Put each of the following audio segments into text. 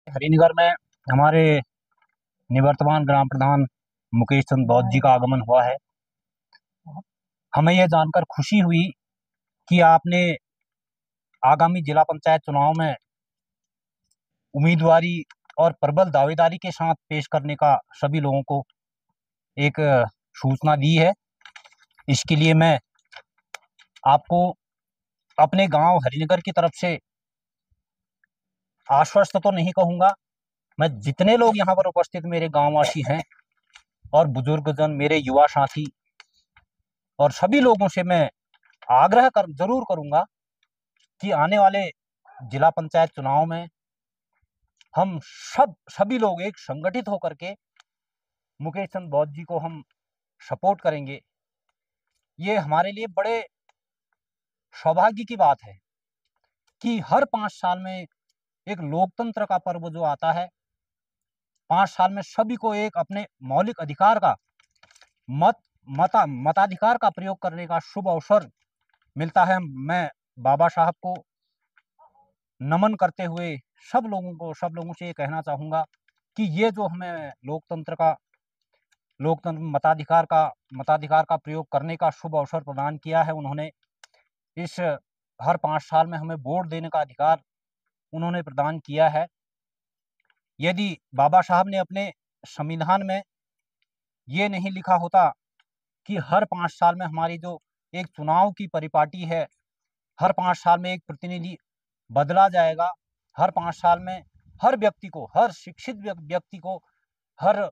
हरिनगर में हमारे निवर्तमान ग्राम प्रधान मुकेश चंद बौद्ध जी का आगमन हुआ है। हमें यह जानकर खुशी हुई कि आपने आगामी जिला पंचायत चुनाव में उम्मीदवारी और प्रबल दावेदारी के साथ पेश करने का सभी लोगों को एक सूचना दी है। इसके लिए मैं आपको अपने गांव हरिनगर की तरफ से आश्वस्त तो नहीं कहूंगा। मैं जितने लोग यहाँ पर उपस्थित मेरे गांववासी हैं और बुजुर्गजन, मेरे युवा साथी और सभी लोगों से मैं आग्रह कर जरूर करूंगा कि आने वाले जिला पंचायत चुनाव में हम सभी लोग एक संगठित होकर के मुकेश चंद बौद्ध जी को हम सपोर्ट करेंगे। ये हमारे लिए बड़े सौभाग्य की बात है कि हर 5 साल में एक लोकतंत्र का पर्व जो आता है, 5 साल में सभी को एक अपने मौलिक अधिकार का मताधिकार का प्रयोग करने का शुभ अवसर मिलता है। मैं बाबा साहब को नमन करते हुए सब लोगों से ये कहना चाहूंगा कि ये जो हमें लोकतंत्र मताधिकार का प्रयोग करने का शुभ अवसर प्रदान किया है, उन्होंने इस हर 5 साल में हमें वोट देने का अधिकार उन्होंने प्रदान किया है। यदि बाबा साहब ने अपने संविधान में ये नहीं लिखा होता कि हर 5 साल में हमारी जो एक चुनाव की परिपाटी है, हर 5 साल में एक प्रतिनिधि बदला जाएगा, हर 5 साल में हर व्यक्ति को, हर शिक्षित व्यक्ति को, हर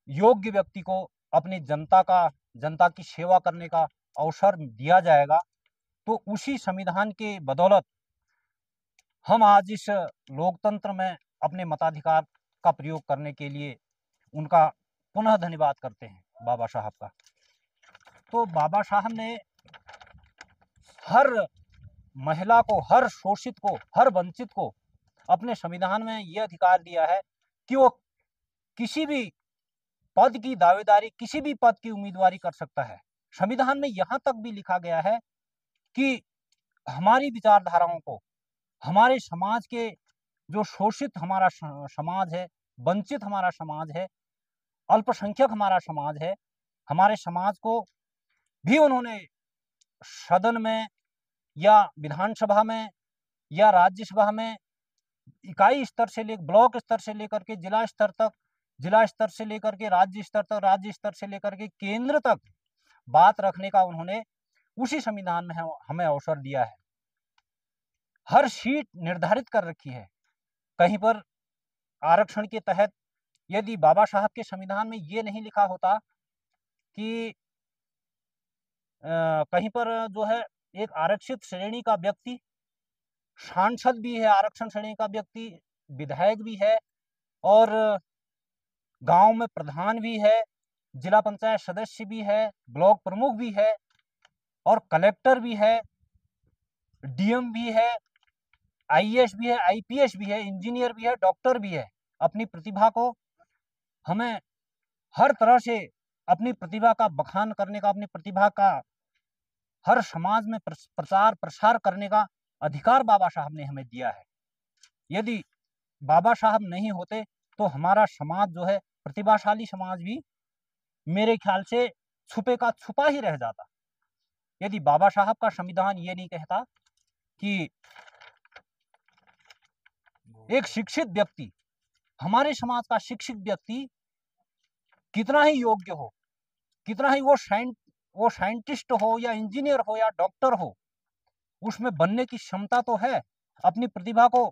योग्य व्यक्ति को अपनी जनता की सेवा करने का अवसर दिया जाएगा, तो उसी संविधान के बदौलत हम आज इस लोकतंत्र में अपने मताधिकार का प्रयोग करने के लिए उनका पुनः धन्यवाद करते हैं बाबा साहब का। तो बाबा साहब ने हर महिला को, हर शोषित को, हर वंचित को अपने संविधान में यह अधिकार दिया है कि वो किसी भी पद की दावेदारी, किसी भी पद की उम्मीदवारी कर सकता है। संविधान में यहां तक भी लिखा गया है कि हमारी विचारधाराओं को, हमारे समाज के जो शोषित हमारा समाज है, वंचित हमारा समाज है, अल्पसंख्यक हमारा समाज है, हमारे समाज को भी उन्होंने सदन में या विधानसभा में या राज्यसभा में इकाई स्तर से लेकर ब्लॉक स्तर से लेकर के जिला स्तर तक, जिला स्तर से लेकर के राज्य स्तर तक, राज्य स्तर से लेकर के केंद्र तक बात रखने का उन्होंने उसी संविधान में हमें अवसर दिया है। हर सीट निर्धारित कर रखी है। कहीं पर आरक्षण के तहत यदि बाबा साहब के संविधान में ये नहीं लिखा होता कि कहीं पर जो है एक आरक्षित श्रेणी का व्यक्ति सांसद भी है, आरक्षण श्रेणी का व्यक्ति विधायक भी है, और गांव में प्रधान भी है, जिला पंचायत सदस्य भी है, ब्लॉक प्रमुख भी है, और कलेक्टर भी है, डीएम भी है, आईएएस भी है, आईपीएस भी है, इंजीनियर भी है, डॉक्टर भी है। अपनी प्रतिभा को हमें हर तरह से अपनी प्रतिभा का बखान करने का, अपनी प्रतिभा का हर समाज में प्रचार प्रसार करने का अधिकार बाबा साहब ने हमें दिया है। यदि बाबा साहब नहीं होते तो हमारा समाज जो है, प्रतिभाशाली समाज भी मेरे ख्याल से छुपे का छुपा ही रह जाता। यदि बाबा साहब का संविधान ये नहीं कहता कि एक शिक्षित व्यक्ति, हमारे समाज का शिक्षित व्यक्ति कितना ही योग्य हो, कितना ही वो साइंटिस्ट हो या इंजीनियर हो या डॉक्टर हो, उसमें बनने की क्षमता तो है, अपनी प्रतिभा को,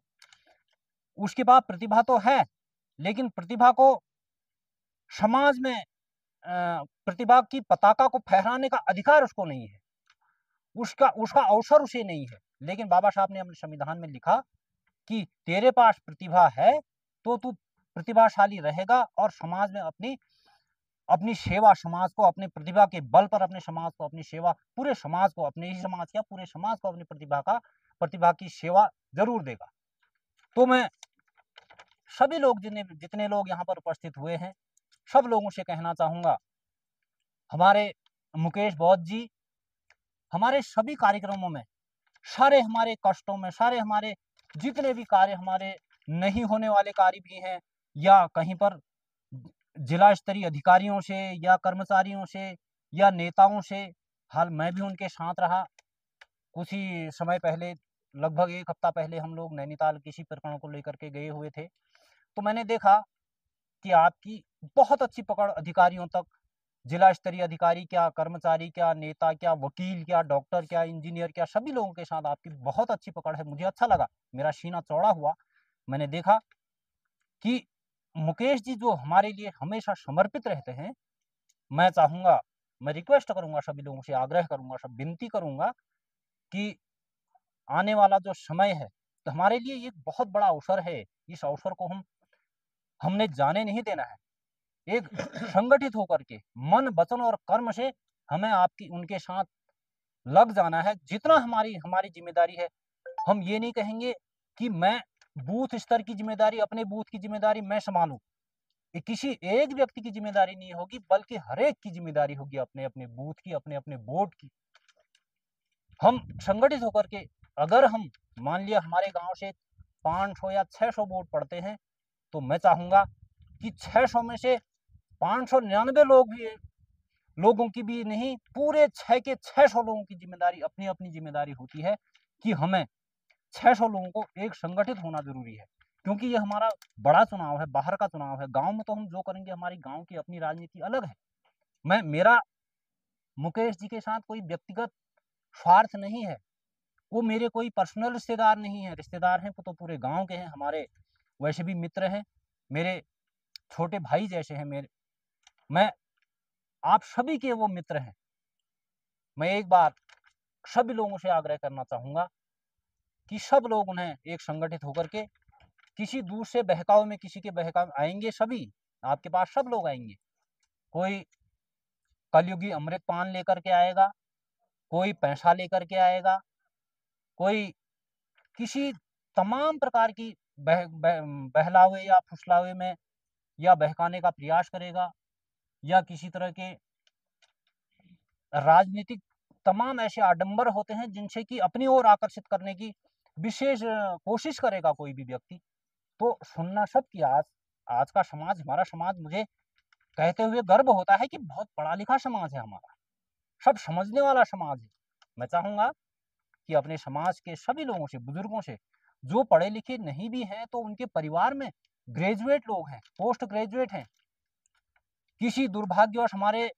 उसके पास प्रतिभा तो है, लेकिन प्रतिभा को समाज में प्रतिभा की पताका को फहराने का अधिकार उसको नहीं है, उसका उसका अवसर उसे नहीं है। लेकिन बाबा साहब ने अपने संविधान में लिखा कि तेरे पास प्रतिभा है तो तू प्रतिभाशाली रहेगा और समाज में अपनी अपनी सेवा, समाज को अपनी प्रतिभा के बल पर अपने समाज को अपनी सेवा, पूरे समाज को, अपने ही समाज क्या पूरे समाज को अपनी प्रतिभा की सेवा जरूर देगा। तो मैं सभी लोग जितने लोग यहाँ पर उपस्थित हुए हैं, सब लोगों से कहना चाहूंगा, हमारे मुकेश बौद्ध जी हमारे सभी कार्यक्रमों में, सारे हमारे कष्टों में, सारे हमारे जितने भी कार्य हमारे नहीं होने वाले कार्य भी हैं, या कहीं पर जिला स्तरीय अधिकारियों से या कर्मचारियों से या नेताओं से, हाल मैं भी उनके साथ रहा। कुछ ही समय पहले, लगभग 1 हफ्ता पहले हम लोग नैनीताल किसी प्रकरण को लेकर के गए हुए थे। तो मैंने देखा कि आपकी बहुत अच्छी पकड़ अधिकारियों तक, जिला स्तरीय अधिकारी क्या, कर्मचारी क्या, नेता क्या, वकील क्या, डॉक्टर क्या, इंजीनियर क्या, सभी लोगों के साथ आपकी बहुत अच्छी पकड़ है। मुझे अच्छा लगा, मेरा सीना चौड़ा हुआ। मैंने देखा कि मुकेश जी जो हमारे लिए हमेशा समर्पित रहते हैं, मैं चाहूँगा, मैं रिक्वेस्ट करूँगा सभी लोगों से, आग्रह करूँगा, सब विनती करूँगा कि आने वाला जो समय है, तो हमारे लिए ये बहुत बड़ा अवसर है। इस अवसर को हमने जाने नहीं देना है। एक संगठित होकर के मन, वचन और कर्म से हमें आपकी उनके साथ लग जाना है। जितना हमारी हमारी ज़िम्मेदारी है, हम ये नहीं कहेंगे कि मैं बूथ स्तर की ज़िम्मेदारी, अपने बूथ की ज़िम्मेदारी मैं सँभालूँ। ये किसी एक व्यक्ति की ज़िम्मेदारी नहीं होगी, बल्कि हर एक की ज़िम्मेदारी होगी, अपने-अपने बूथ की, अपने-अपने बोर्ड की। हम संगठित होकर के, अगर हम मान लिया हमारे गाँव से 500 या 600 वोट पड़ते हैं, तो मैं चाहूँगा कि 600 में से 599 लोगों की भी नहीं, पूरे 6 के 600 लोगों की ज़िम्मेदारी, अपनी-अपनी ज़िम्मेदारी होती है कि हमें 600 लोगों को एक संगठित होना ज़रूरी है। क्योंकि ये हमारा बड़ा चुनाव है, बाहर का चुनाव है। गाँव में तो हम जो करेंगे, हमारी गाँव की अपनी राजनीति अलग है। मेरा मुकेश जी के साथ कोई व्यक्तिगत स्वार्थ नहीं है। वो मेरे कोई पर्सनल रिश्तेदार नहीं है, रिश्तेदार हैं तो पूरे गाँव के हैं, हमारे वैसे भी मित्र हैं, मेरे छोटे भाई जैसे हैं मेरे। मैं आप सभी के वो मित्र हैं। मैं एक बार सभी लोगों से आग्रह करना चाहूँगा कि सब लोग उन्हें एक संगठित होकर के, किसी दूसरे बहकावे में, किसी के बहकावे में आएँगे सभी, आपके पास सब लोग आएँगे। कोई कलयुगी अमृत पान लेकर के आएगा, कोई पैसा लेकर के आएगा, कोई किसी तमाम प्रकार की बहलावे या फुसलावे में या बहकाने का प्रयास करेगा, या किसी तरह के राजनीतिक तमाम ऐसे आडंबर होते हैं जिनसे कि अपनी ओर आकर्षित करने की विशेष कोशिश करेगा कोई भी व्यक्ति। तो सुनना सबकी, आज का समाज, हमारा समाज, मुझे कहते हुए गर्व होता है कि बहुत पढ़ा लिखा समाज है हमारा, सब समझने वाला समाज है। मैं चाहूँगा कि अपने समाज के सभी लोगों से, बुजुर्गों से, जो पढ़े लिखे नहीं भी हैं तो उनके परिवार में ग्रेजुएट लोग हैं, पोस्ट ग्रेजुएट हैं। किसी दुर्भाग्यवश हमारे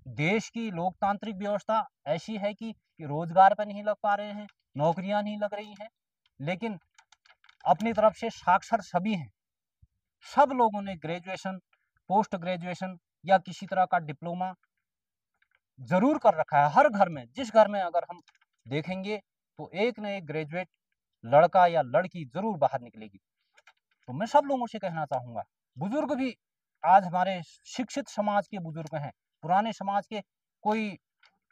देश की लोकतांत्रिक व्यवस्था ऐसी है कि रोजगार पर नहीं लग पा रहे हैं, नौकरियां नहीं लग रही हैं, लेकिन अपनी तरफ से साक्षर सभी हैं। सब लोगों ने ग्रेजुएशन, पोस्ट ग्रेजुएशन या किसी तरह का डिप्लोमा ज़रूर कर रखा है। हर घर में, जिस घर में अगर हम देखेंगे तो एक न एक ग्रेजुएट लड़का या लड़की ज़रूर बाहर निकलेगी। तो मैं सब लोगों से कहना चाहूँगा, बुजुर्ग भी आज हमारे शिक्षित समाज के बुजुर्ग हैं। पुराने समाज के कोई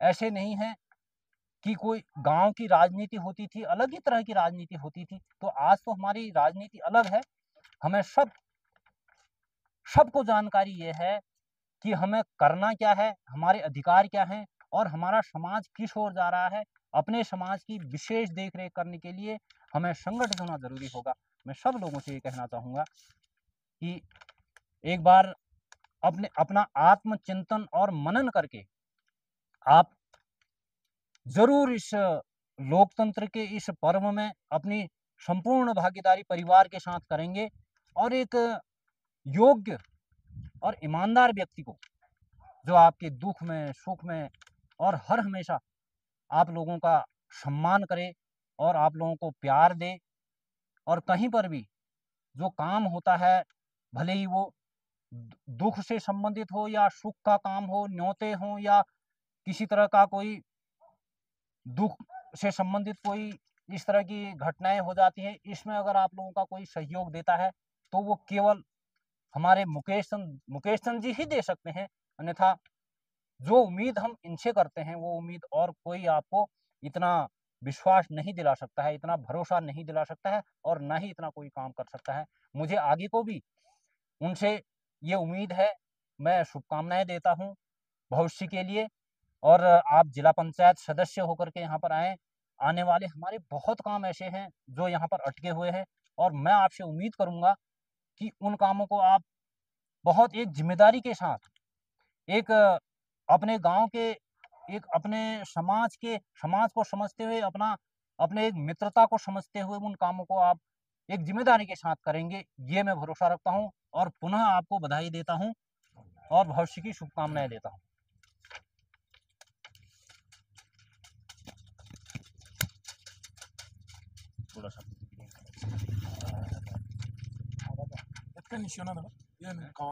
ऐसे नहीं हैं कि कोई गाँव की राजनीति होती थी, अलग ही तरह की राजनीति होती थी। तो आज तो हमारी राजनीति अलग है। हमें सबको जानकारी ये है कि हमें करना क्या है, हमारे अधिकार क्या हैं और हमारा समाज किस ओर जा रहा है। अपने समाज की विशेष देख-रेख करने के लिए हमें संगठित होना ज़रूरी होगा। मैं सब लोगों से ये कहना चाहूँगा कि एक बार अपना आत्मचिंतन और मनन करके आप ज़रूर इस लोकतंत्र के इस पर्व में अपनी संपूर्ण भागीदारी परिवार के साथ करेंगे, और एक योग्य और ईमानदार व्यक्ति को, जो आपके दुख में, सुख में और हर हमेशा आप लोगों का सम्मान करे और आप लोगों को प्यार दे, और कहीं पर भी जो काम होता है, भले ही वो दुख से संबंधित हो या सुख का काम हो, न्योते हों या किसी तरह का कोई दुख से संबंधित कोई इस तरह की घटनाएँ हो जाती हैं, इसमें अगर आप लोगों का कोई सहयोग देता है, तो वो केवल हमारे मुकेश चंद जी ही दे सकते हैं। अन्यथा जो उम्मीद हम इनसे करते हैं, वो उम्मीद और कोई आपको इतना विश्वास नहीं दिला सकता है, इतना भरोसा नहीं दिला सकता है, और ना ही इतना कोई काम कर सकता है। मुझे आगे को भी उनसे ये उम्मीद है, मैं शुभकामनाएँ देता हूँ भविष्य के लिए, और आप जिला पंचायत सदस्य होकर के यहाँ पर आएँ। आने वाले हमारे बहुत काम ऐसे हैं जो यहाँ पर अटके हुए हैं, और मैं आपसे उम्मीद करूँगा कि उन कामों को आप बहुत एक ज़िम्मेदारी के साथ, एक अपने गाँव के, एक अपने समाज को समझते हुए, अपने एक मित्रता को समझते हुए उन कामों को आप एक ज़िम्मेदारी के साथ करेंगे, ये मैं भरोसा रखता हूँ और पुनः आपको बधाई देता हूँ और भविष्य की शुभकामनाएँ देता हूँ। थोड़ा-सा Kan nasional apa? Yan